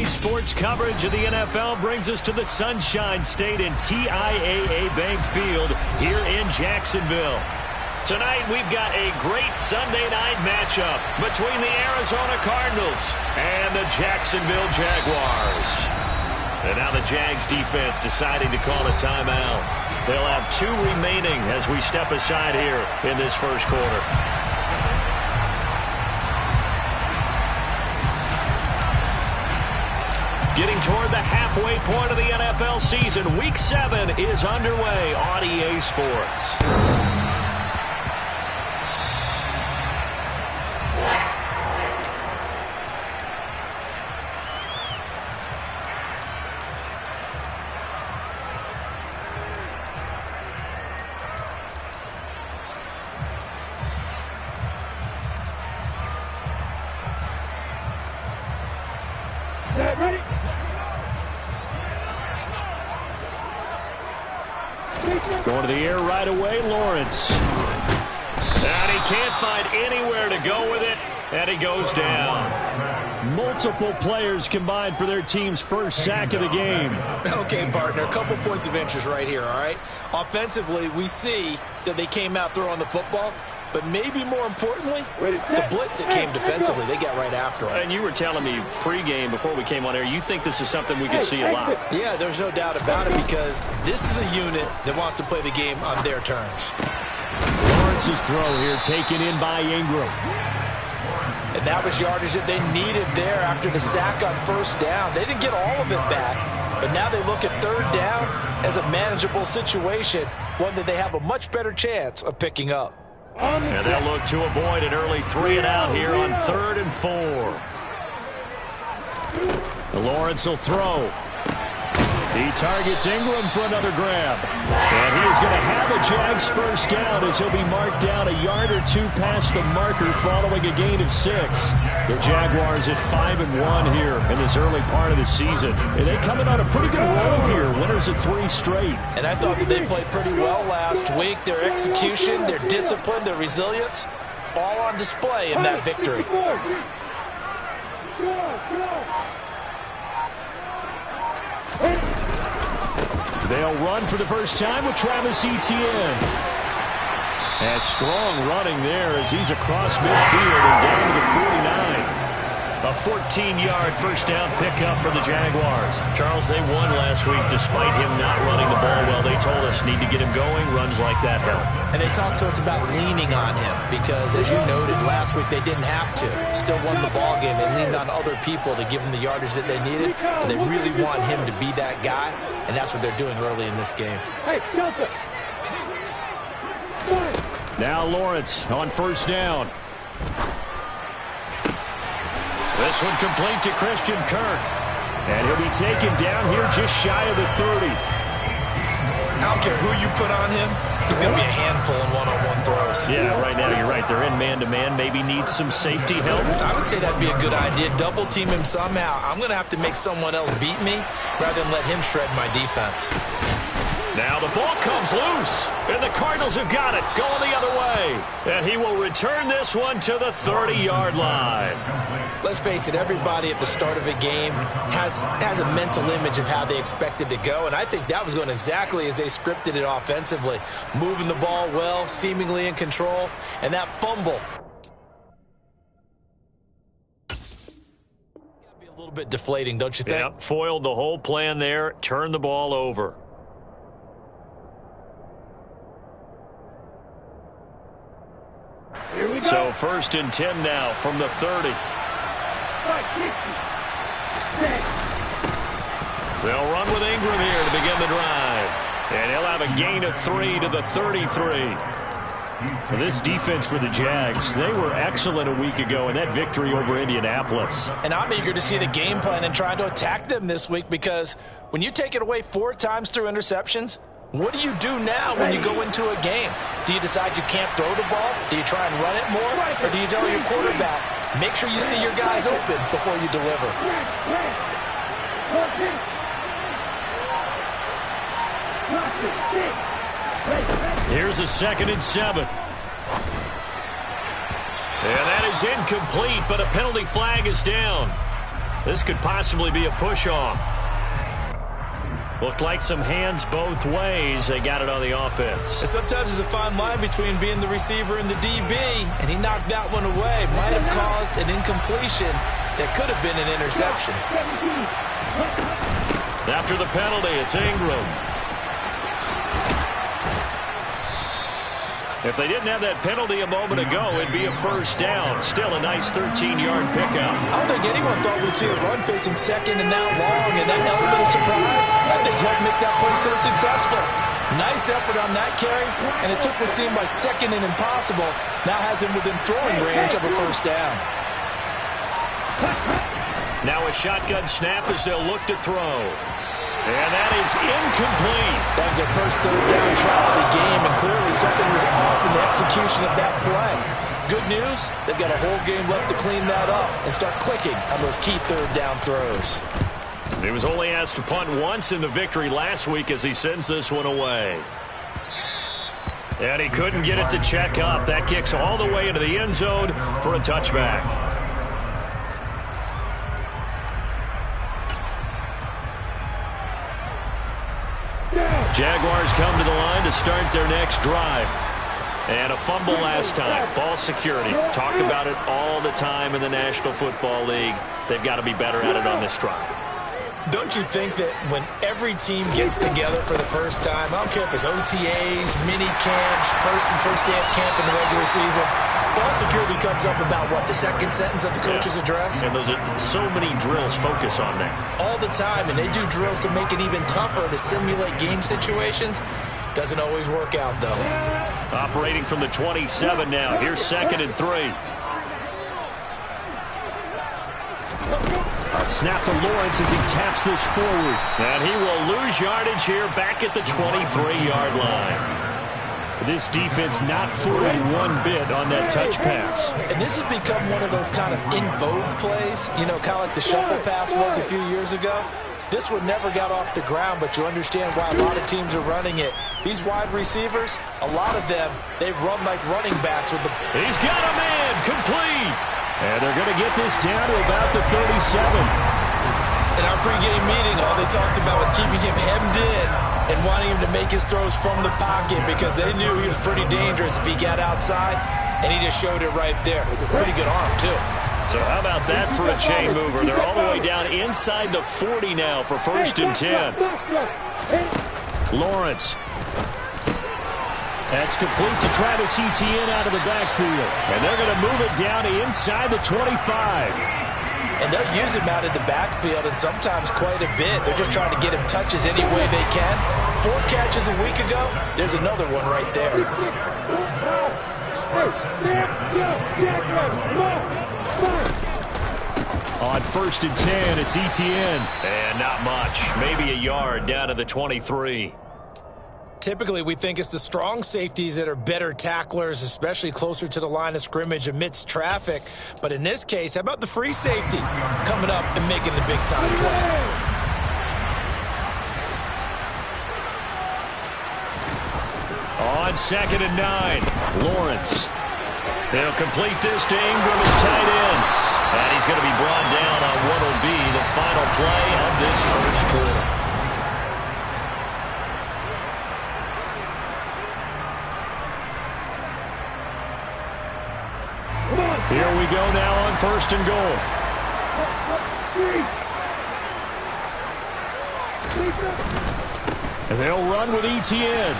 Today's sports coverage of the NFL brings us to the Sunshine State in TIAA Bank Field here in Jacksonville. Tonight, we've got a great Sunday night matchup between the Arizona Cardinals and the Jacksonville Jaguars. And now the Jags defense deciding to call a timeout. They'll have 2 remaining as we step aside here in this first quarter. Getting toward the halfway point of the NFL season, Week 7 is underway on EA Sports. Going to the air right away, Lawrence. And he can't find anywhere to go with it, and he goes down. Multiple players combined for their team's first sack of the game. Okay, partner, a couple points of interest right here, all right? Offensively, we see that they came out throwing the football, but maybe more importantly, the blitz that came defensively, they got right after him. And you were telling me pregame before we came on air, you think this is something we could see a lot. Yeah, there's no doubt about it because this is a unit that wants to play the game on their terms. Lawrence's throw here taken in by Ingram. And that was yardage that they needed there after the sack on first down. They didn't get all of it back, but now they look at third down as a manageable situation, one that they have a much better chance of picking up. And they'll look to avoid an early 3 and out here on 3rd and 4. Lawrence will throw. He targets Ingram for another grab. And he is going to have a Jags first down as he'll be marked down a yard or 2 past the marker following a gain of 6. The Jaguars at 5-1 here in this early part of the season. And they coming on a pretty good roll here. Winners of 3 straight. And I thought that they played pretty well last week. Their execution, their discipline, their resilience, all on display in that victory. They'll run for the first time with Travis Etienne. And strong running there as he's across midfield and down to the 49. A 14-yard first down pickup for the Jaguars. Charles, they won last week despite him not running the ball well. They told us need to get him going. Runs like that help. And they talked to us about leaning on him because, as you noted, last week they didn't have to. Still won the ball game. They leaned on other people to give them the yardage that they needed. But they really want him to be that guy, and that's what they're doing early in this game. Now Lawrence on first down. This one complete to Christian Kirk. And he'll be taken down here just shy of the 30. I don't care who you put on him. He's going to be a handful in one-on-one throws. Yeah, right now you're right. They're in man-to-man. Maybe needs some safety help. I would say that'd be a good idea. Double team him somehow. I'm going to have to make someone else beat me rather than let him shred my defense. Now the ball comes loose, and the Cardinals have got it, going the other way. And he will return this one to the 30-yard line. Let's face it, everybody at the start of a game has a mental image of how they expect it to go, and I think that was going exactly as they scripted it offensively. Moving the ball well, seemingly in control, and that fumble. Gotta be a little bit deflating, don't you think? Yep, foiled the whole plan there, turned the ball over. So 1st and 10 now from the 30. They'll run with Ingram here to begin the drive. And he'll have a gain of 3 to the 33. For this defense for the Jags, they were excellent a week ago in that victory over Indianapolis. And I'm eager to see the game plan and try to attack them this week because when you take it away 4 times through interceptions, what do you do now when you go into a game? Do you decide you can't throw the ball? Do you try and run it more? Or do you tell your quarterback, make sure you see your guys open before you deliver? Here's a 2nd and 7. And that is incomplete, but a penalty flag is down. This could possibly be a push-off. Looked like some hands both ways. They got it on the offense. And sometimes there's a fine line between being the receiver and the DB, and he knocked that one away. Might have caused an incompletion that could have been an interception. After the penalty, it's Ingram. If they didn't have that penalty a moment ago, it'd be a first down. Still a nice 13-yard pickup. I don't think anyone thought we'd see a run facing second and now long, and that element of surprise, I think, helped make that play so successful. Nice effort on that carry, and it took what seemed like second and impossible. Now has him within throwing range of a first down. Now a shotgun snap as they'll look to throw. And that is incomplete. That was their first third down try of the game, and clearly something was off in the execution of that play. Good news, they've got a whole game left to clean that up and start clicking on those key third down throws. He was only asked to punt once in the victory last week as he sends this one away. And he couldn't get it to check up. That kicks all the way into the end zone for a touchback. Jaguars come to the line to start their next drive. And a fumble last time. Ball security. Talk about it all the time in the National Football League. They've got to be better at it on this drive. Don't you think that when every team gets together for the first time, I don't care if it's OTAs, mini camps, first day of camp in the regular season, ball security comes up about, what, the second sentence of the coach's address? And those are so many drills focus on that. All the time, and they do drills to make it even tougher to simulate game situations. Doesn't always work out, though. Operating from the 27 now. Here's 2nd and 3. A snap to Lawrence as he taps this forward. And he will lose yardage here back at the 23-yard line. This defense not fooling one bit on that touch pass. And this has become one of those kind of in vogue plays, you know, kind of like the shuffle pass was a few years ago. This one never got off the ground, but you understand why a lot of teams are running it. These wide receivers, a lot of them, they run like running backs with the... He's got a man, complete. And they're going to get this down to about the 37. In our pregame meeting, all they talked about was keeping him hemmed in and wanting him to make his throws from the pocket because they knew he was pretty dangerous if he got outside, and he just showed it right there. Pretty good arm, too. So how about that for a chain mover? They're all the way down inside the 40 now for 1st and 10. Lawrence. That's complete to Travis Etienne out of the backfield. And they're going to move it down to inside the 25. And they'll use him out of the backfield, and sometimes quite a bit. They're just trying to get him touches any way they can. 4 catches a week ago. There's another one right there. On 1st and 10, it's Etienne. And not much. Maybe a yard down to the 23. Typically, we think it's the strong safeties that are better tacklers, especially closer to the line of scrimmage amidst traffic. But in this case, how about the free safety coming up and making the big-time play? On 2nd and 9, Lawrence. They'll complete this to Ingram as tight end. And he's going to be brought down on what will be the final play of this first quarter. Here we go now on 1st and goal. And they'll run with Etienne.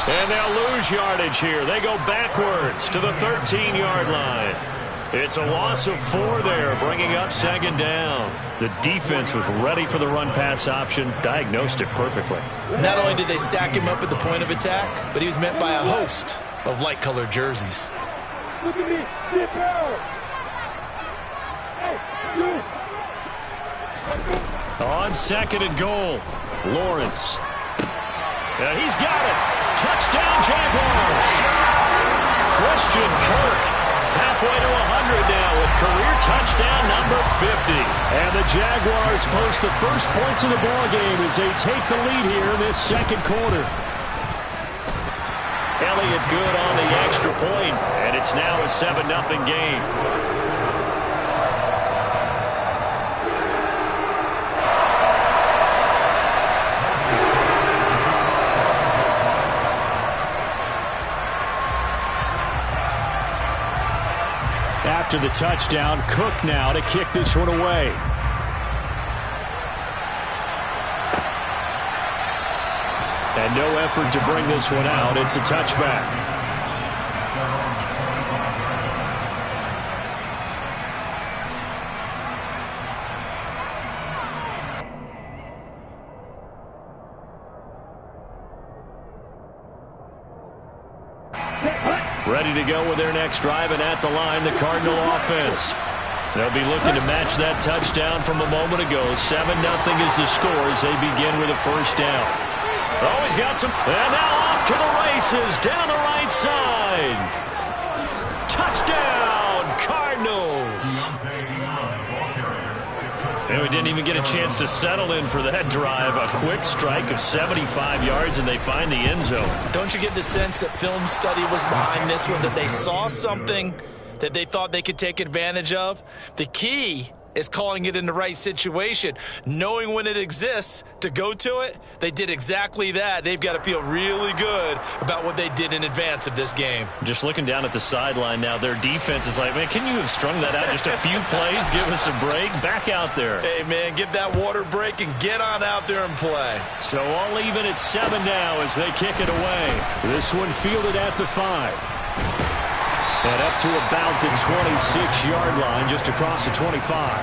And they'll lose yardage here. They go backwards to the 13-yard line. It's a loss of 4 there, bringing up 2nd down. The defense was ready for the run-pass option, diagnosed it perfectly. Not only did they stack him up at the point of attack, but he was met by a host of light-colored jerseys. Look at me. Get down. On 2nd and goal, Lawrence. And he's got it. Touchdown, Jaguars. Christian Kirk halfway to 100 now with career touchdown number 50. And the Jaguars post the first points of the ballgame as they take the lead here in this 2nd quarter. Elliott good on the extra point, and it's now a 7-0 game. After the touchdown, Cook now to kick this one away. And no effort to bring this one out. It's a touchback. Ready to go with their next drive, and at the line, the Cardinal offense. They'll be looking to match that touchdown from a moment ago. 7-0 is the score as they begin with a first down. Always got some, and now off to the races, down the right side. Touchdown, Cardinals. And we didn't even get a chance to settle in for that drive. A quick strike of 75 yards, and they find the end zone. Don't you get the sense that film study was behind this one, that they saw something that they thought they could take advantage of? The key is calling it in the right situation, knowing when it exists to go to it. They did exactly that. They've got to feel really good about what they did in advance of this game. Just looking down at the sideline now, their defense is like, man, can you have strung that out just a few plays? Give us a break. Back out there. Hey, man, give that water break and get on out there and play. So all even at 7 now as they kick it away. This one fielded at the 5. And up to about the 26-yard line, just across the 25.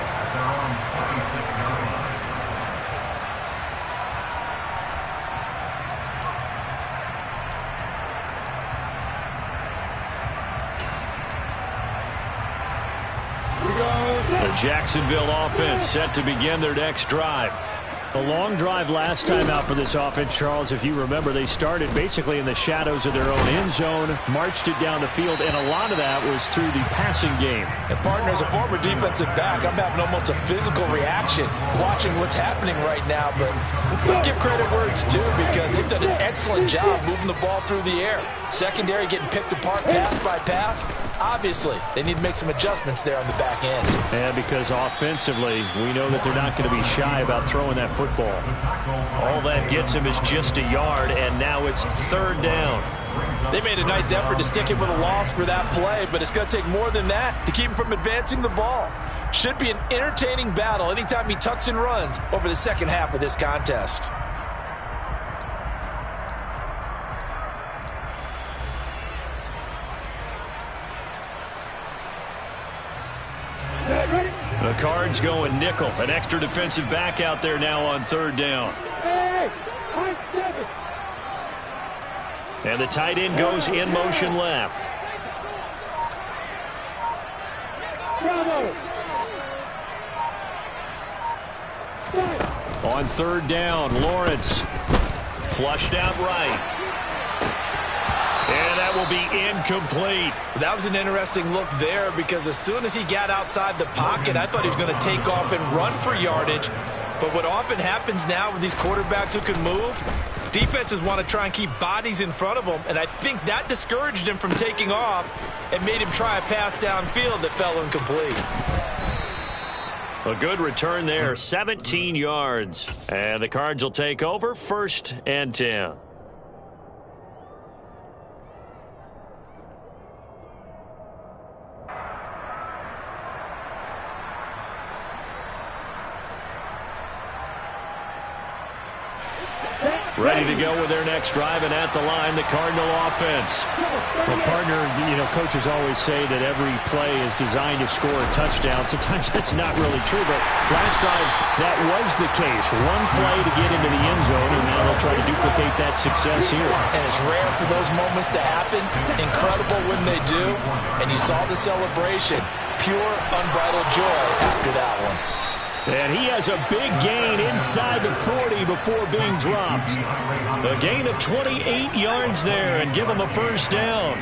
The Jacksonville offense set to begin their next drive. A long drive last time out for this offense, Charles. If you remember, they started basically in the shadows of their own end zone, marched it down the field, and a lot of that was through the passing game. And, partner, as a former defensive back, I'm having almost a physical reaction watching what's happening right now. But let's give credit where it's due, because they've done an excellent job moving the ball through the air. Secondary getting picked apart pass by pass. Obviously, they need to make some adjustments there on the back end. And because offensively, we know that they're not going to be shy about throwing that football. All that gets him is just a yard, and now it's 3rd down. They made a nice effort to stick him with a loss for that play, but it's going to take more than that to keep him from advancing the ball. Should be an entertaining battle anytime he tucks and runs over the second half of this contest. The Cards going nickel. An extra defensive back out there now on 3rd down. And the tight end goes in motion left. On 3rd down, Lawrence flushed out right. And that will be incomplete. That was an interesting look there, because as soon as he got outside the pocket, I thought he was going to take off and run for yardage. But what often happens now with these quarterbacks who can move, defenses want to try and keep bodies in front of them, and I think that discouraged him from taking off and made him try a pass downfield that fell incomplete. A good return there, 17 yards. And the Cards will take over, 1st and 10. Ready to go with their next drive, and at the line, the Cardinal offense. Well, partner, coaches always say that every play is designed to score a touchdown. Sometimes that's not really true, but last time that was the case. One play to get into the end zone, and now they'll try to duplicate that success here. And it's rare for those moments to happen. Incredible when they do. And you saw the celebration. Pure, unbridled joy after that one. And he has a big gain inside the 40 before being dropped. A gain of 28 yards there, and give him a 1st down.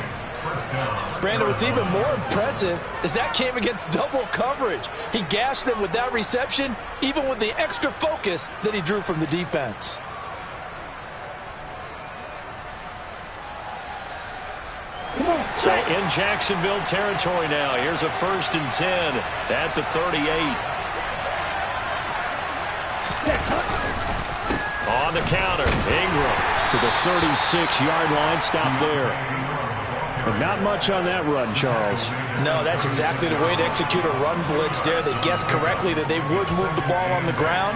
Brandon, what's even more impressive is that came against double coverage. He gashed them with that reception, even with the extra focus that he drew from the defense. So in Jacksonville territory now. Here's a 1st and 10 at the 38. On the counter, Ingram to the 36-yard line. Stop there. But not much on that run, Charles. No, that's exactly the way to execute a run blitz there. They guessed correctly that they would move the ball on the ground,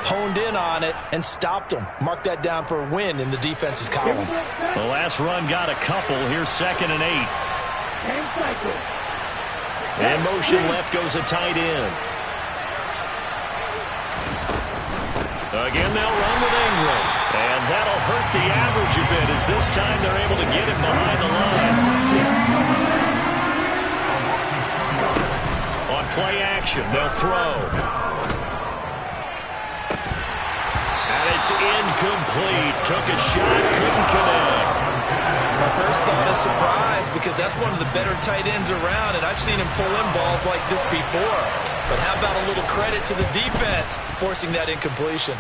honed in on it, and stopped them. Mark that down for a win in the defense's column. The last run got a couple. Here's 2nd and 8. And motion left goes a tight end. Again, they'll run with Ingram. And that'll hurt the average a bit as this time they're able to get him behind the line. On play action, they'll throw. And it's incomplete. Took a shot, couldn't connect. My first thought is surprise because that's one of the better tight ends around, and I've seen him pull in balls like this before. But how about a little credit to the defense forcing that incompletion?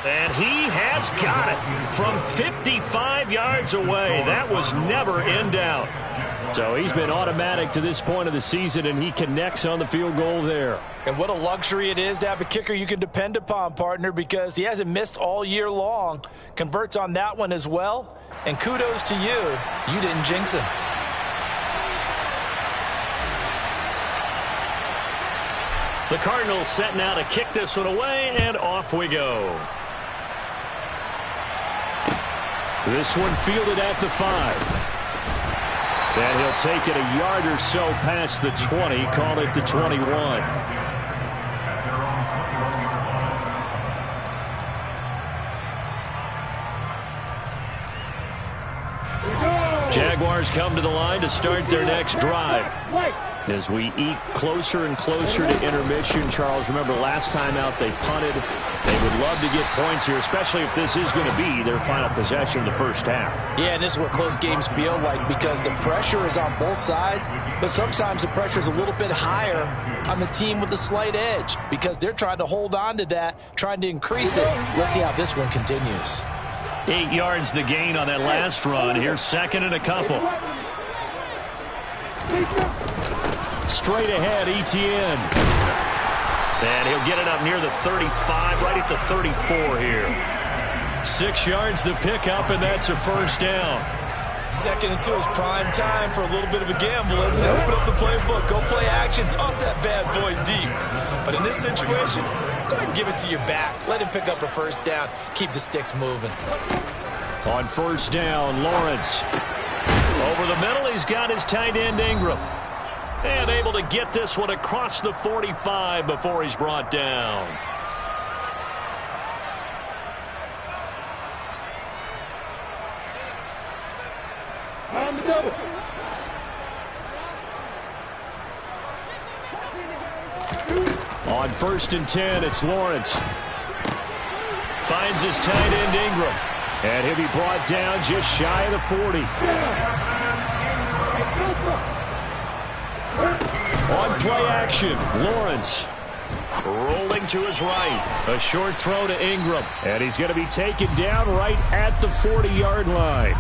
And he has got it from 55 yards away. That was never in doubt. So he's been automatic to this point of the season, and he connects on the field goal there. And what a luxury it is to have a kicker you can depend upon, partner, because he hasn't missed all year long. Converts on that one as well. And kudos to you. You didn't jinx him. The Cardinals setting out to kick this one away, and off we go. This one fielded at the 5. And he'll take it a yard or so past the 20, call it the 21. Jaguars come to the line to start their next drive. As we eke closer and closer to intermission, Charles, remember last time out they punted. They would love to get points here, especially if this is going to be their final possession of the first half. Yeah, and this is what close games feel like because the pressure is on both sides, but sometimes the pressure is a little bit higher on the team with the slight edge because they're trying to hold on to that, trying to increase it. Let's see how this one continues. 8 yards the gain on that last run. Here's 2nd and a couple. Straight ahead, Etienne. And he'll get it up near the 35, right at the 34 here. 6 yards the pickup, and that's a first down. 2nd and 2 is prime time for a little bit of a gamble, isn't it? Open up the playbook, go play action, toss that bad boy deep. But in this situation, go ahead and give it to your back. Let him pick up a first down. Keep the sticks moving. On first down, Lawrence. Over the middle, he's got his tight end Ingram. And able to get this one across the 45 before he's brought down. On the double. On 1st and 10, it's Lawrence. Finds his tight end Ingram. And he'll be brought down just shy of the 40. On play action, Lawrence. Rolling to his right. A short throw to Ingram. And he's going to be taken down right at the 40-yard line.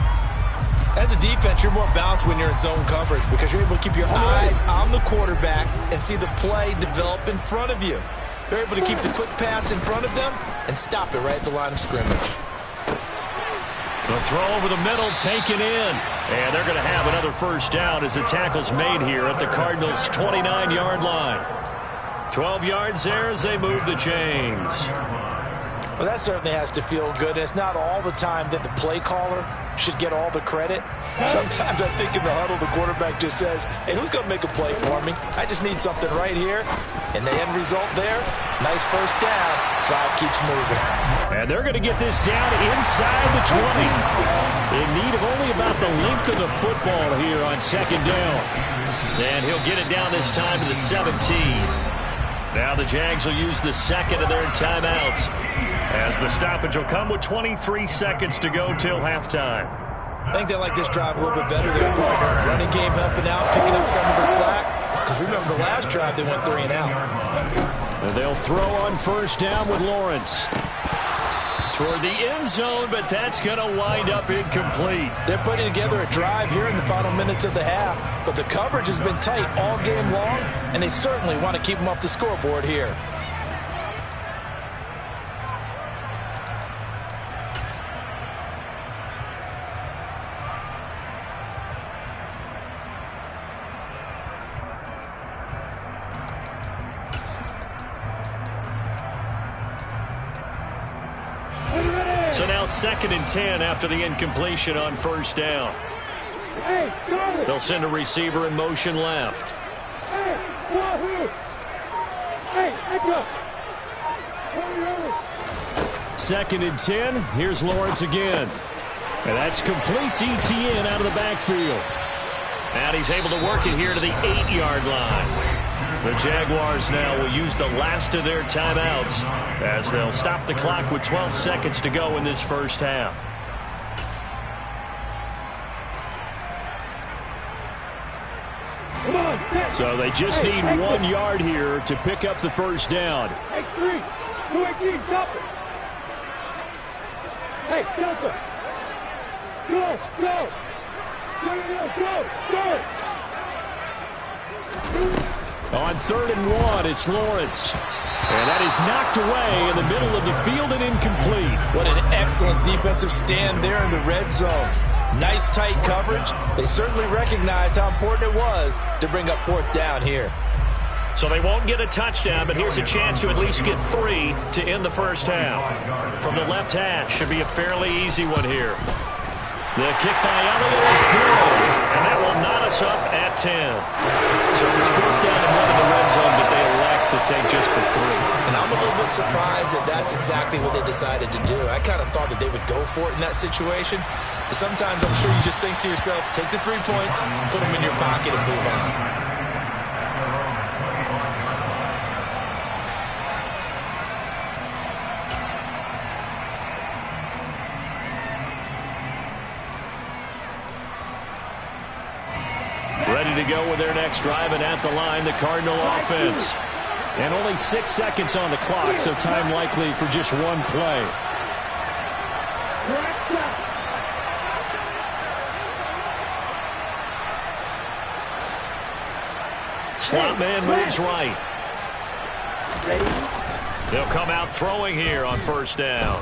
As a defense, you're more balanced when you're in zone coverage because you're able to keep your eyes on the quarterback and see the play develop in front of you. They're able to keep the quick pass in front of them and stop it right at the line of scrimmage. The throw over the middle taken in. And they're going to have another first down as the tackle's made here at the Cardinals' 29-yard line. 12 yards there as they move the chains. Well, that certainly has to feel good. It's not all the time that the play caller should get all the credit. Sometimes I think in the huddle, the quarterback just says, hey, who's going to make a play for me? I just need something right here. And the end result there, nice first down. Drive keeps moving. And they're going to get this down inside the 20. In need of only about the length of the football here on 2nd down. And he'll get it down this time to the 17. Now the Jags will use the 2nd of their timeouts, as the stoppage will come with 23 seconds to go till halftime. I think they like this drive a little bit better there, partner. Running game helping out, picking up some of the slack. Because remember, the last drive they went 3 and out. And they'll throw on first down with Lawrence. Toward the end zone, but that's going to wind up incomplete. They're putting together a drive here in the final minutes of the half, but the coverage has been tight all game long, and they certainly want to keep them off the scoreboard here. So now 2nd and 10 after the incompletion on first down. They'll send a receiver in motion left. 2nd and 10. Here's Lawrence again. And that's complete to Etienne out of the backfield. And he's able to work it here to the 8-yard line. The Jaguars now will use the last of their timeouts as they'll stop the clock with 12 seconds to go in this first half. So they just need 1 yard here to pick up the first down. Hey, Delta! Go! Go! On 3rd and 1, it's Lawrence. And that is knocked away in the middle of the field and incomplete. What an excellent defensive stand there in the red zone. Nice tight coverage. They certainly recognized how important it was to bring up 4th down here. So they won't get a touchdown, but here's a chance to at least get 3 to end the first half. From the left hash, should be a fairly easy one here. The kick by Elliott is good, and that will knot us up at 10. So it's 4th down and 1 in the red zone, but they elect to take just the 3. And I'm a little bit surprised that that's exactly what they decided to do. I kind of thought that they would go for it in that situation. But sometimes I'm sure you just think to yourself, take the 3 points, put them in your pocket, and move on. Ready to go with their next drive, and at the line, the Cardinal offense. And only 6 seconds on the clock, so time likely for just 1 play. Slot man moves right. They'll come out throwing here on first down.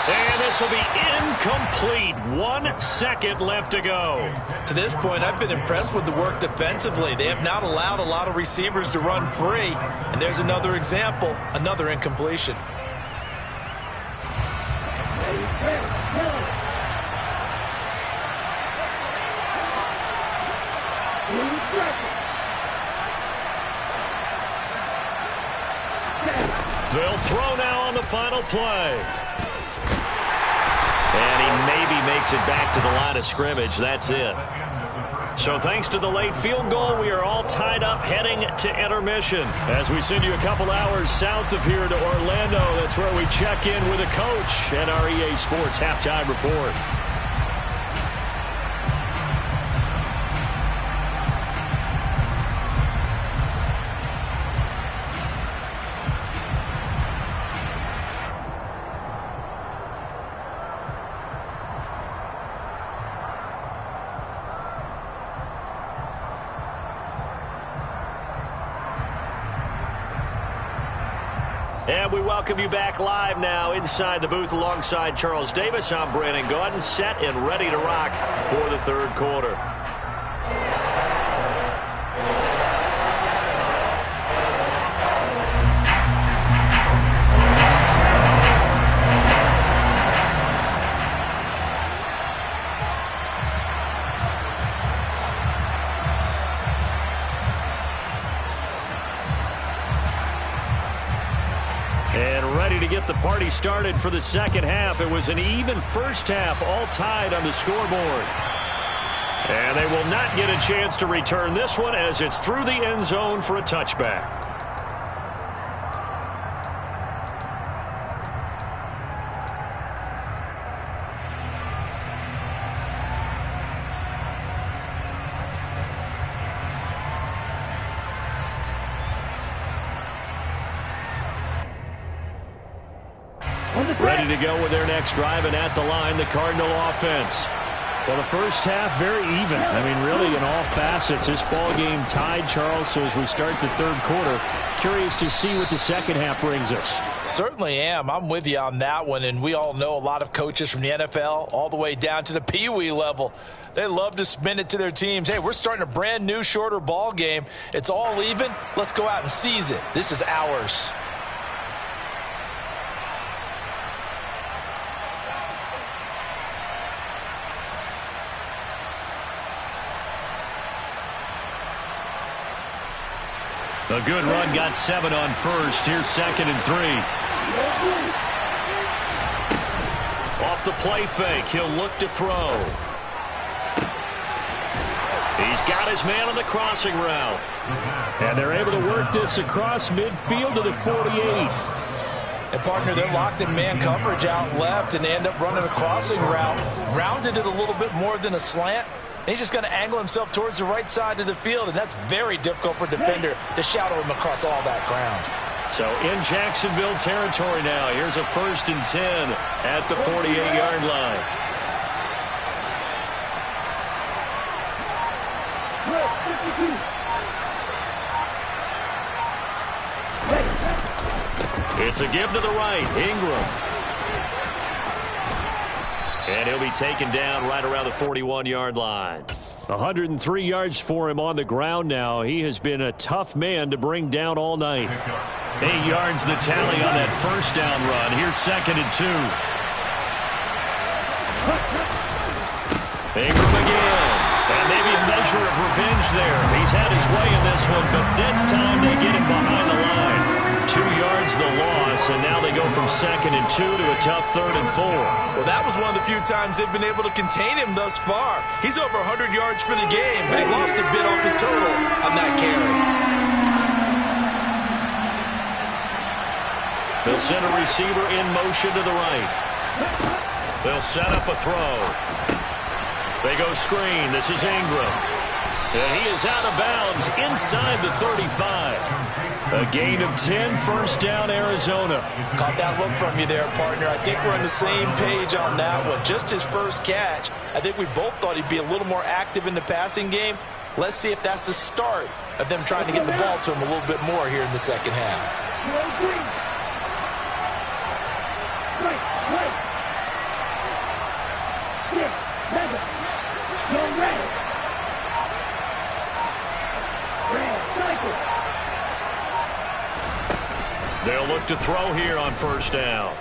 And this will be incomplete. 1 second left to go. To this point, I've been impressed with the work defensively. They have not allowed a lot of receivers to run free. And there's another example, another incompletion. They'll throw now on the final play. And he maybe makes it back to the line of scrimmage. That's it. So thanks to the late field goal, we are all tied up heading to intermission. As we send you a couple hours south of here to Orlando, that's where we check in with a coach at our EA Sports Halftime Report. And we welcome you back live now inside the booth alongside Charles Davis. I'm Brandon Gaudin, set and ready to rock for the 3rd quarter. To get the party started for the second half. It was an even first half, all tied on the scoreboard. And they will not get a chance to return this one as it's through the end zone for a touchback. Ready to go with their next drive, and at the line, the Cardinal offense. Well, the first half, very even. I mean, really, in all facets, this ball game tied, Charles. So as we start the 3rd quarter, curious to see what the second half brings us. Certainly am. I'm with you on that one, and we all know a lot of coaches from the NFL all the way down to the Pee Wee level. They love to spin it to their teams. Hey, we're starting a brand new, shorter ball game. It's all even. Let's go out and seize it. This is ours. A good run, got 7 on first. Here's 2nd and 3. Off the play fake, he'll look to throw. He's got his man on the crossing route. And they're able to work this across midfield to the 48. And, partner, they're locked in man coverage out left, and they end up running a crossing route. Rounded it a little bit more than a slant. And he's just going to angle himself towards the right side of the field, and that's very difficult for a defender to shadow him across all that ground. So in Jacksonville territory now. Here's a 1st and 10 at the 48-yard line. It's a give to the right, Ingram. And he'll be taken down right around the 41-yard line. 103 yards for him on the ground now. He has been a tough man to bring down all night. 8 yards the tally on that 1st down run. Here's 2nd and 2. Ingram again. And maybe a measure of revenge there. He's had his way in this one, but this time they get him behind the line. 2 yards the loss, and now they go from 2nd and 2 to a tough 3rd and 4. Well, that was one of the few times they've been able to contain him thus far. He's over 100 yards for the game, but he lost a bit off his total on that carry. They'll send a receiver in motion to the right. They'll set up a throw. They go screen. This is Ingram. And he is out of bounds inside the 35. A gain of 10, 1st down, Arizona. Caught that look from you there, partner. I think we're on the same page on that one. Just his first catch. I think we both thought he'd be a little more active in the passing game. Let's see if that's the start of them trying to get the ball to him a little bit more here in the second half. They'll look to throw here on 1st down.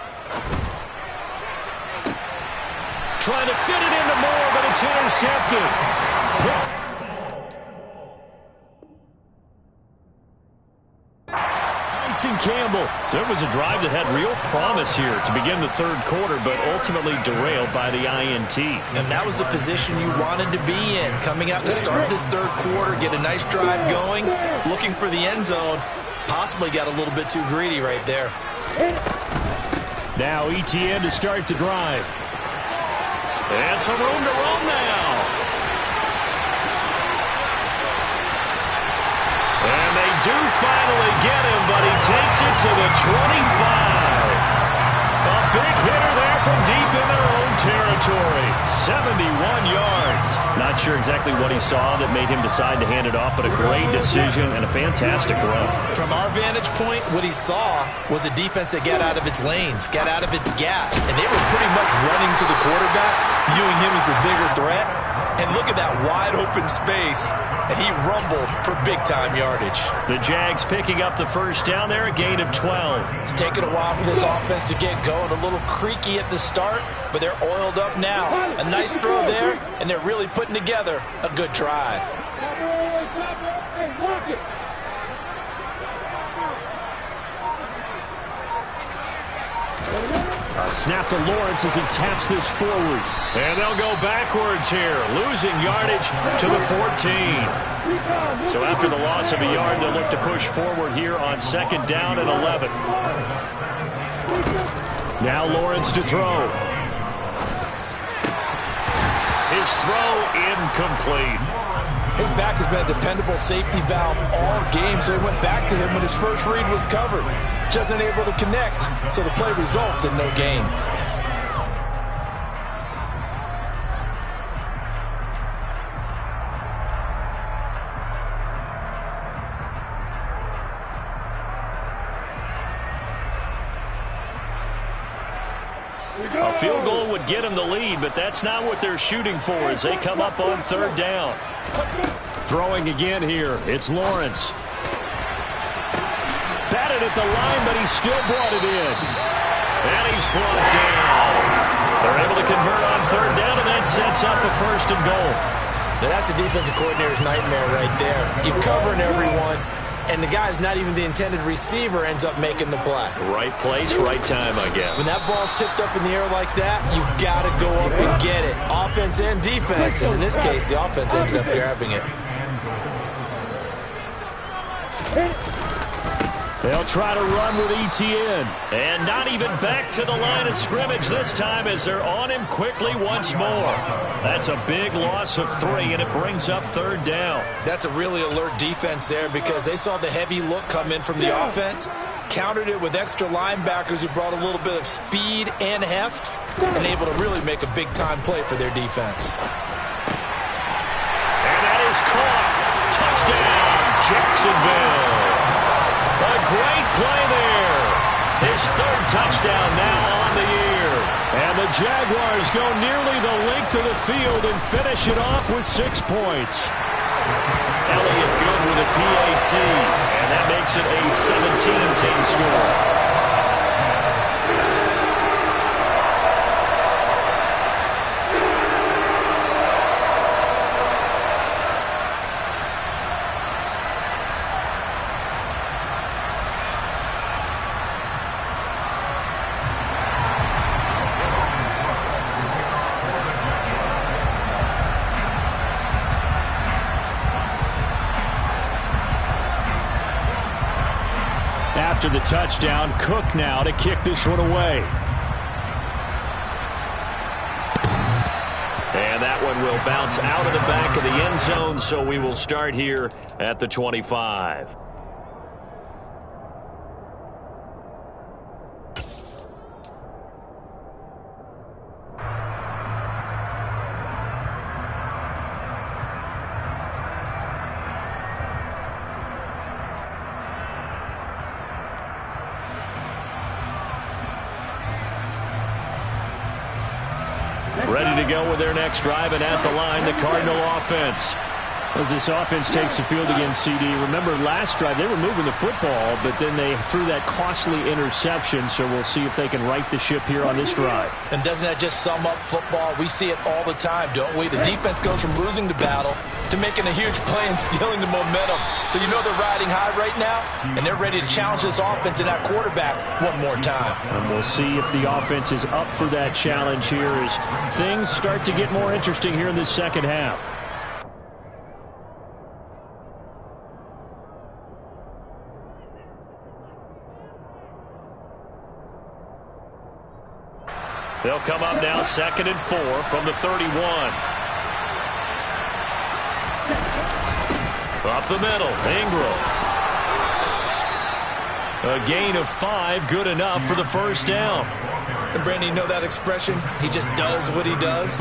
Trying to fit it into Moore, but it's intercepted. Tyson Campbell. So it was a drive that had real promise here to begin the 3rd quarter, but ultimately derailed by the INT. And that was the position you wanted to be in. Coming out to start this 3rd quarter, get a nice drive going, looking for the end zone. Possibly got a little bit too greedy right there. Now ETN to start the drive. And some room to roam now. And they do finally get him, but he takes it to the 25. A big hitter there from deep in their own territory. 71 yards. Not sure exactly what he saw that made him decide to hand it off, but a great decision and a fantastic run. From our vantage point, what he saw was a defense that got out of its lanes, got out of its gaps, and they were pretty much running to the quarterback, viewing him as the bigger threat. And look at that wide open space, and he rumbled for big-time yardage. The Jags picking up the 1st down there, a gain of 12. It's taken a while for this offense to get going, a little creaky at the start, but they're oiled up now. A nice throw there, and they're really putting together a good drive. A snap to Lawrence as he taps this forward. And they'll go backwards here, losing yardage to the 14. So after the loss of a yard, they'll look to push forward here on 2nd down and 11. Now Lawrence to throw. His throw incomplete. His back has been a dependable safety valve all game, so he went back to him when his first read was covered. Just unable to connect, so the play results in no gain. A field goal would get him the lead, but that's not what they're shooting for as they come up on 3rd down. Throwing again here. It's Lawrence. Batted at the line, but he still brought it in. And he's brought down. They're able to convert on 3rd down, and that sets up a 1st and goal. Now that's a defensive coordinator's nightmare right there. You're covering everyone, and the guy's not even the intended receiver ends up making the play. Right place, right time, I guess. When that ball's tipped up in the air like that, you've got to go up and get it. Offense and defense, and in this case, the offense ended up grabbing it. They'll try to run with ETN. And not even back to the line of scrimmage this time as they're on him quickly once more. That's a big loss of 3, and it brings up 3rd down. That's a really alert defense there because they saw the heavy look come in from the offense, countered it with extra linebackers who brought a little bit of speed and heft, and able to really make a big-time play for their defense. And that is caught. Touchdown, Jacksonville. A great play there. His 3rd touchdown now on the year. And the Jaguars go nearly the length of the field and finish it off with 6 points. Elliott good with a PAT, and that makes it a 17-10 score. After the touchdown, Cook now to kick this one away. And that one will bounce out of the back of the end zone, so we will start here at the 25. Ready to go with their next drive, and at the line, the Cardinal offense. As this offense takes the field against CD, remember last drive they were moving the football, but then they threw that costly interception, so we'll see if they can right the ship here on this drive. And doesn't that just sum up football? We see it all the time, don't we? The defense goes from losing the battle to making a huge play and stealing the momentum. So you know they're riding high right now, and they're ready to challenge this offense and that quarterback one more time. And we'll see if the offense is up for that challenge here as things start to get more interesting here in this second half. They'll come up now 2nd and 4 from the 31. Up the middle, Ingram. A gain of 5, good enough for the first down. And Brandon, you know that expression? He just does what he does?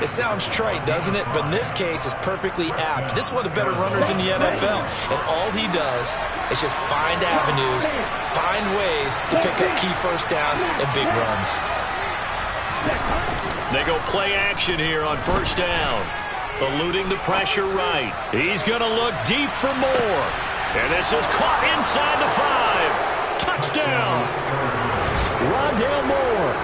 It sounds trite, doesn't it? But in this case, it's perfectly apt. This is one of the better runners in the NFL. And all he does is just find avenues, find ways to pick up key first downs and big runs. They go play action here on 1st down. Eluding the pressure right. He's going to look deep for more. And this is caught inside the 5. Touchdown. Rondale Moore.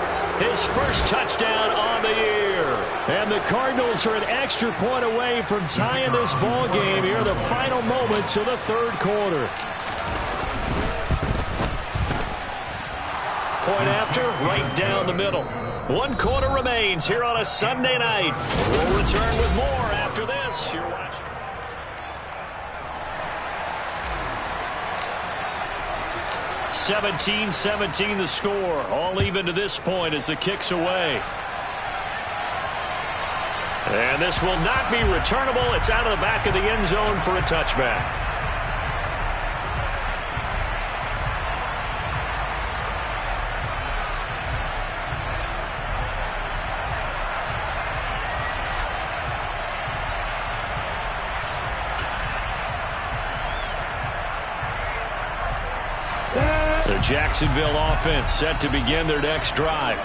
His first touchdown on the year. And the Cardinals are an extra point away from tying this ball game here in the final moments of the 3rd quarter. Point after, right down the middle. 1 quarter remains here on a Sunday night. We'll return with more after this. You're watching. (17-17) the score. All even to this point as the kick's away. And this will not be returnable. It's out of the back of the end zone for a touchback. The Jacksonville offense set to begin their next drive.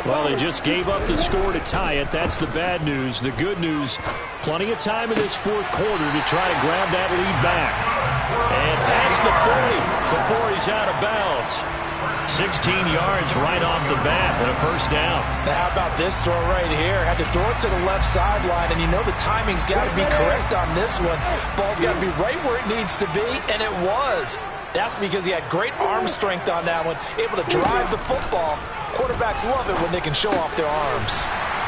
Well, they just gave up the score to tie it. That's the bad news. The good news, plenty of time in this fourth quarter to try to grab that lead back. And past the 40 before he's out of bounds. 16 yards right off the bat and a first down. Now how about this throw right here? Had to throw it to the left sideline, and you know the timing's got to be correct on this one. Ball's got to be right where it needs to be, and it was. That's because he had great arm strength on that one, able to drive the football. Quarterbacks love it when they can show off their arms.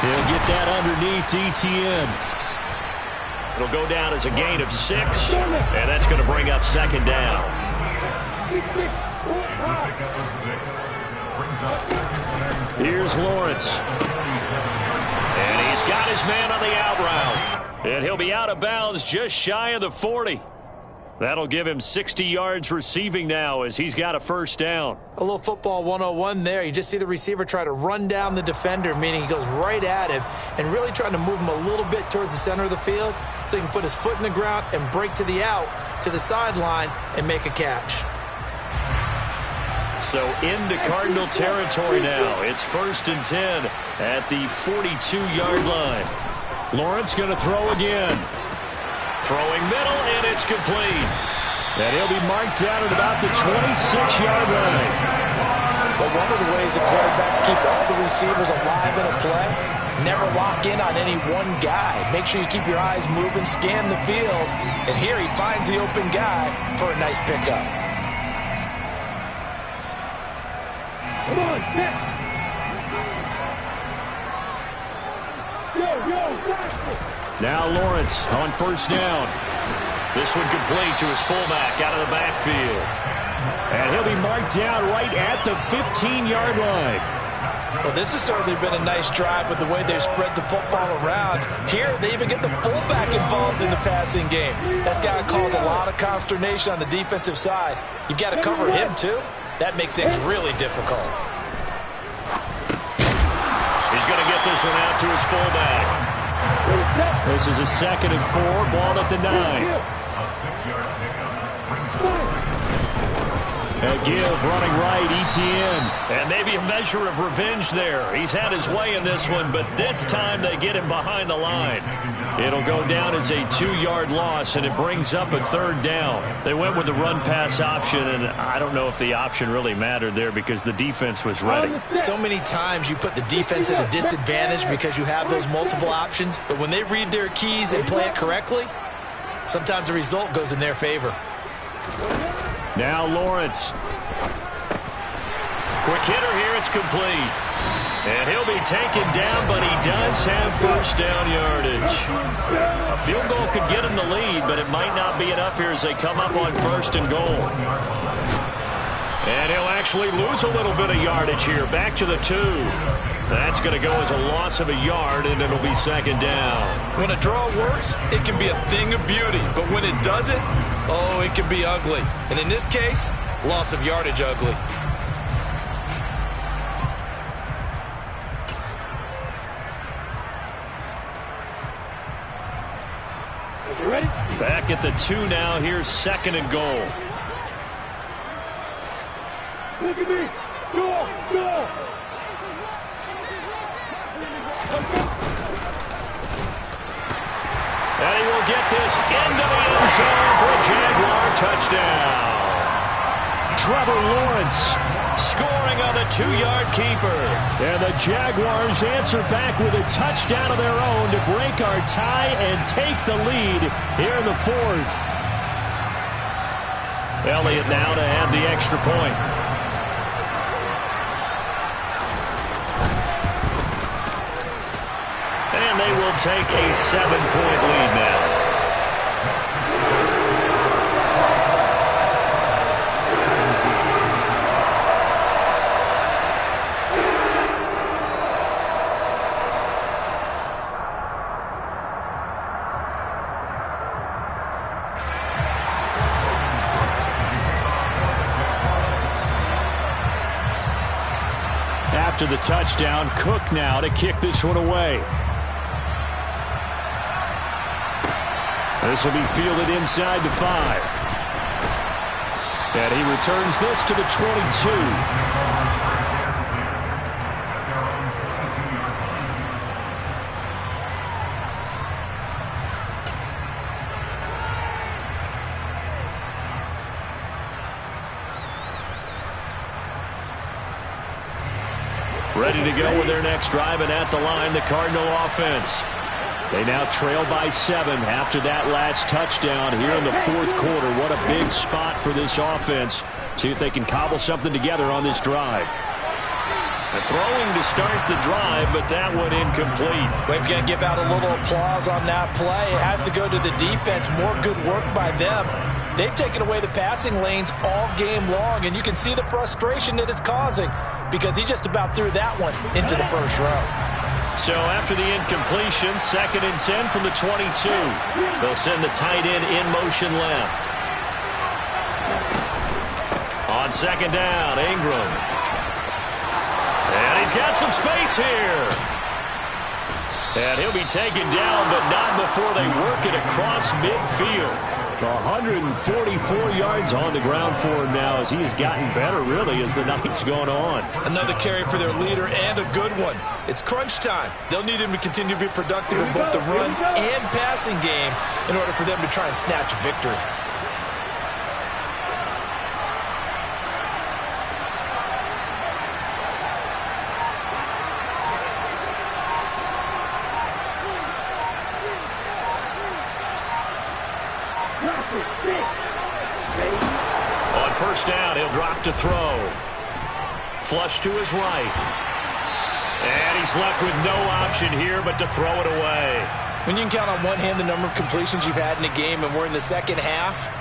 He'll get that underneath ETN. It'll go down as a gain of 6, and that's going to bring up second down. Here's Lawrence. And he's got his man on the out route. And he'll be out of bounds just shy of the 40. That'll give him 60 yards receiving now as he's got a first down. A little football 101 there. You just see the receiver try to run down the defender, meaning he goes right at him and really trying to move him a little bit towards the center of the field so he can put his foot in the ground and break to the out, to the sideline, and make a catch. So into Cardinal territory now. It's 1st and 10 at the 42-yard line. Lawrence going to throw again. Throwing middle, and it's complete. And he'll be marked down at about the 26-yard line. But one of the ways the quarterbacks keep all the receivers alive in a play, never lock in on any one guy. Make sure you keep your eyes moving, scan the field, and here he finds the open guy for a nice pickup. Come on, get. Now Lawrence on first down. This one complete to his fullback out of the backfield. And he'll be marked down right at the 15-yard line. Well, this has certainly been a nice drive with the way they've spread the football around. Here, they even get the fullback involved in the passing game. That's got to cause a lot of consternation on the defensive side. You've got to cover him, too. That makes things really difficult. He's going to get this one out to his fullback. This is a 2nd and 4, ball at the 9. A give running right, ETN. And maybe a measure of revenge there. He's had his way in this one, but this time they get him behind the line. It'll go down as a 2-yard loss, and it brings up a 3rd down. They went with the run-pass option, and I don't know if the option really mattered there because the defense was ready. So many times you put the defense at a disadvantage because you have those multiple options, but when they read their keys and play it correctly, sometimes the result goes in their favor. Now Lawrence. Quick hitter here, it's complete. And he'll be taken down, but he does have first down yardage. A field goal could get him the lead, but it might not be enough here as they come up on 1st and goal. And he'll actually lose a little bit of yardage here, back to the 2. That's going to go as a loss of a yard, and it'll be 2nd down. When a draw works, it can be a thing of beauty, but when it doesn't, oh, it can be ugly. And in this case, loss of yardage ugly. Back at the 2 now. Here's 2nd and goal. Look at me. Go. And he will get this into the end zone for a Jaguar touchdown. Trevor Lawrence scoring on the 2-yard keeper. And the Jaguars answer back with a touchdown of their own to break our tie and take the lead here in the 4th. Elliott now to add the extra point. And they will take a 7-point lead now. After the touchdown, Cook now to kick this one away. This will be fielded inside the 5. And he returns this to the 22. Ready to go with their next drive, and at the line, the Cardinal offense. They now trail by 7 after that last touchdown here in the fourth quarter. What a big spot for this offense. See if they can cobble something together on this drive. The throwing to start the drive, but that one incomplete. We're going to give out a little applause on that play. It has to go to the defense. More good work by them. They've taken away the passing lanes all game long, and you can see the frustration that it's causing because he just about threw that one into the first row. So after the incompletion, 2nd and 10 from the 22. They'll send the tight end in motion left. On 2nd down, Ingram. And he's got some space here. And he'll be taken down, but not before they work it across midfield. 144 yards on the ground for him now as he has gotten better, really, as the night's gone on. Another carry for their leader and a good one. It's crunch time. They'll need him to continue to be productive in both the run and passing game in order for them to try and snatch a victory. On 1st down, he'll drop to throw. Flush to his right. And he's left with no option here but to throw it away. When you can count on one hand the number of completions you've had in a game and we're in the second half,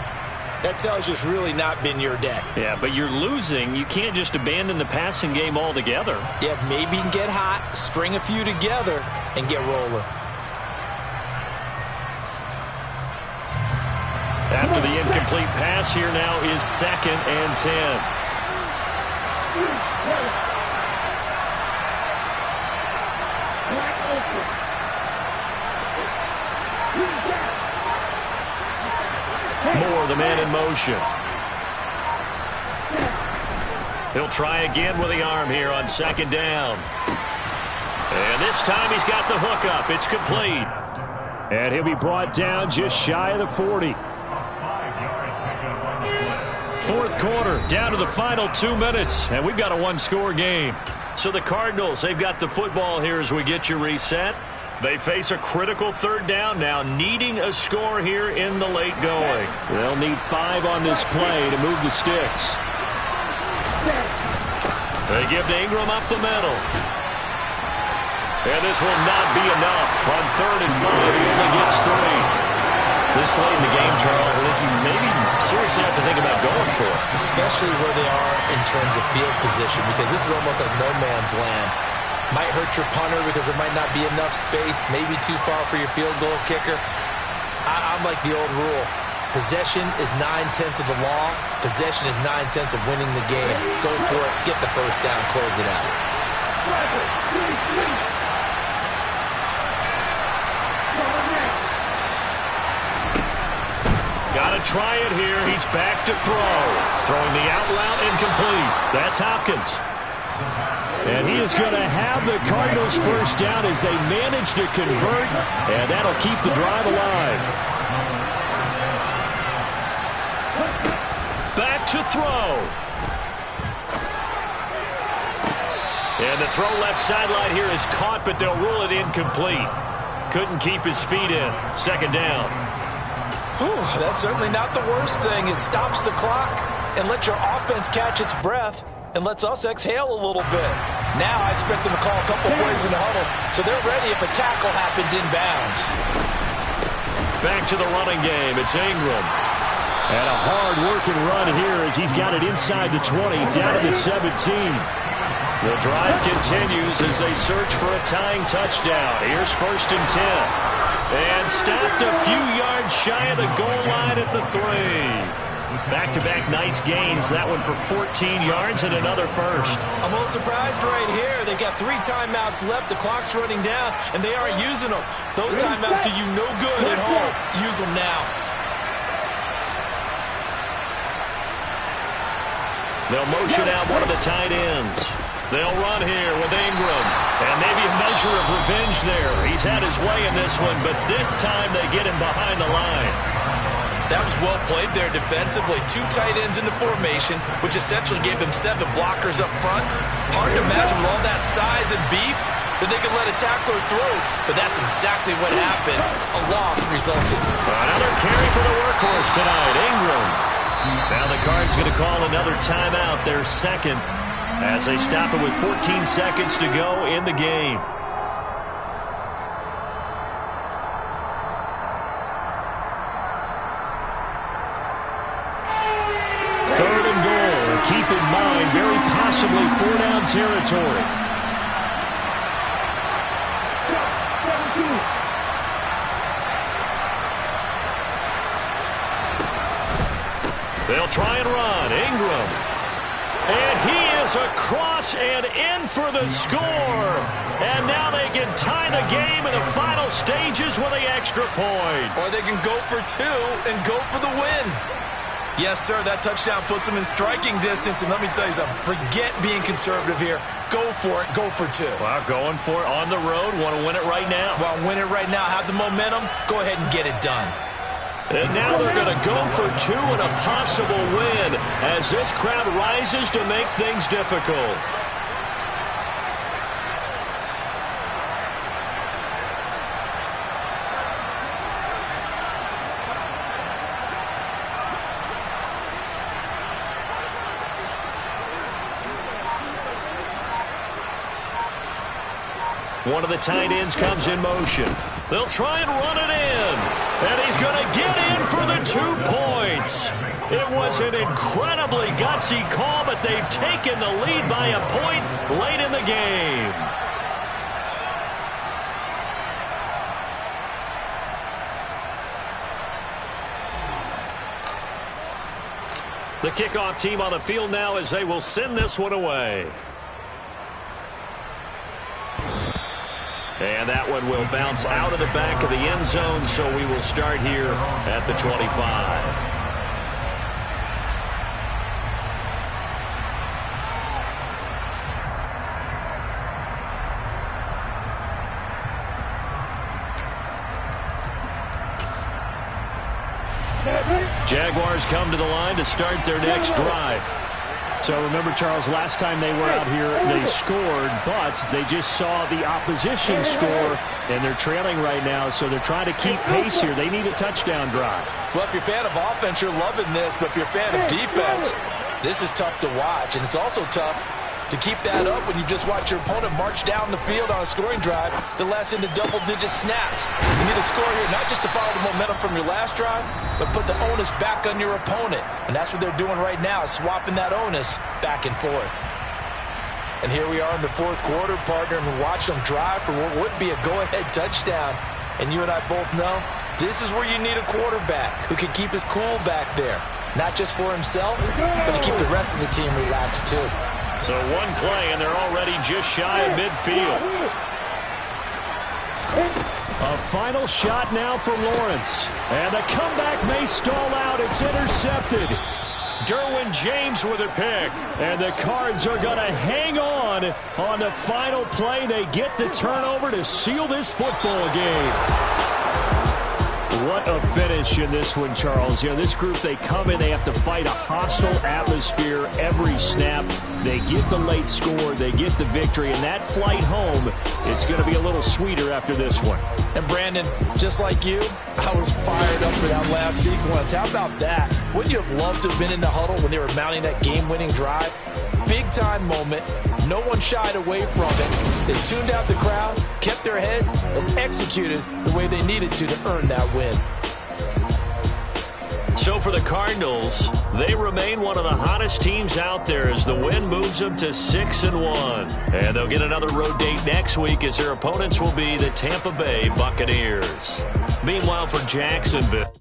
that tells you it's really not been your day. Yeah, but you're losing. You can't just abandon the passing game altogether. Yeah, maybe you can get hot, string a few together, and get rolling. After the incomplete pass, here now is 2nd and 10. Moore, the man in motion. He'll try again with the arm here on 2nd down. And this time he's got the hook up. It's complete. And he'll be brought down just shy of the 40. Fourth quarter, down to the final 2 minutes, and we've got a one-score game. So the Cardinals, they've got the football here as we get you reset. They face a critical 3rd down now, needing a score here in the late going. They'll need 5 on this play to move the sticks. They give to Ingram up the middle. And this will not be enough. On 3rd and 5, he only gets 3. This late in the game, Charles, I think you maybe seriously have to think about going for it. Especially where they are in terms of field position, because this is almost like no man's land. Might hurt your punter because there might not be enough space, maybe too far for your field goal kicker. I'm like the old rule. Possession is 9/10 of the law. Possession is 9/10 of winning the game. Go for it. Get the first down. Close it out. Got to try it here. He's back to throw. Throwing the out route incomplete. That's Hopkins. And he is going to have the Cardinals first down as they manage to convert, and that'll keep the drive alive. Back to throw. And the throw left sideline here is caught, but they'll rule it incomplete. Couldn't keep his feet in. 2nd down. Whew, that's certainly not the worst thing. It stops the clock and lets your offense catch its breath and lets us exhale a little bit. Now I expect them to call a couple plays in the huddle, so they're ready if a tackle happens inbounds. Back to the running game. It's Ingram. And a hard-working run here as he's got it inside the 20, down to the 17. The drive continues as they search for a tying touchdown. Here's 1st and 10. And stopped a few yards shy of the goal line at the 3. Back-to-back nice gains. That one for 14 yards and another first. I'm a little surprised right here. They've got 3 timeouts left. The clock's running down, and they aren't using them. Those timeouts do you no good at home. Use them now. They'll motion out one of the tight ends. They'll run here with Ingram. And maybe a measure of revenge there. He's had his way in this one, but this time they get him behind the line. That was well played there defensively. 2 tight ends in the formation, which essentially gave them 7 blockers up front. Hard to imagine with all that size and beef that they could let a tackler through, but that's exactly what happened. A loss resulted. Another carry for the workhorse tonight, Ingram. Now the Cards going to call another timeout, their second, as they stop it with 14 seconds to go in the game. Third and goal. Keep in mind, very possibly 4-down territory. They'll try and run. Ingram. And he is across and in for the score. And now they can tie the game in the final stages with the extra point. Or they can go for 2 and go for the win. Yes, sir, that touchdown puts them in striking distance. And let me tell you something, forget being conservative here. Go for it, go for 2. Well, going for it on the road. Want to win it right now. Well, win it right now, have the momentum. Go ahead and get it done. And now they're going to go for 2 and a possible win as this crowd rises to make things difficult. One of the tight ends comes in motion. They'll try and run it in. And he's going to get in for the 2 points. It was an incredibly gutsy call, but they've taken the lead by a point late in the game. The kickoff team on the field now as they will send this one away. And that one will bounce out of the back of the end zone, so we will start here at the 25. Jaguars come to the line to start their next drive. So remember, Charles, last time they were out here, they scored, but they just saw the opposition score, and they're trailing right now, so they're trying to keep pace here. They need a touchdown drive. Well, if you're a fan of offense, you're loving this, but if you're a fan of defense, this is tough to watch, and it's also tough to keep that up when you just watch your opponent march down the field on a scoring drive that lasts into double-digit snaps. You need a score here, not just to follow the momentum from your last drive, but put the onus back on your opponent. And that's what they're doing right now, swapping that onus back and forth. And here we are in the 4th quarter, partner, and we watch them drive for what would be a go-ahead touchdown. And you and I both know this is where you need a quarterback who can keep his cool back there, not just for himself, but to keep the rest of the team relaxed too. So one play, and they're already just shy of midfield. A final shot now for Lawrence. And the comeback may stall out. It's intercepted. Derwin James with a pick. And the Cards are going to hang on the final play. They get the turnover to seal this football game. What a finish in this one, Charles. You know, this group, they come in, they have to fight a hostile atmosphere every snap. They get the late score, they get the victory, and that flight home, it's going to be a little sweeter after this one. And Brandon, just like you, I was fired up for that last sequence. How about that? Wouldn't you have loved to have been in the huddle when they were mounting that game-winning drive? Big-time moment. No one shied away from it. They tuned out the crowd, kept their heads, and executed the way they needed to earn that win. So for the Cardinals, they remain one of the hottest teams out there as the win moves them to 6-1. And they'll get another road date next week as their opponents will be the Tampa Bay Buccaneers. Meanwhile, for Jacksonville.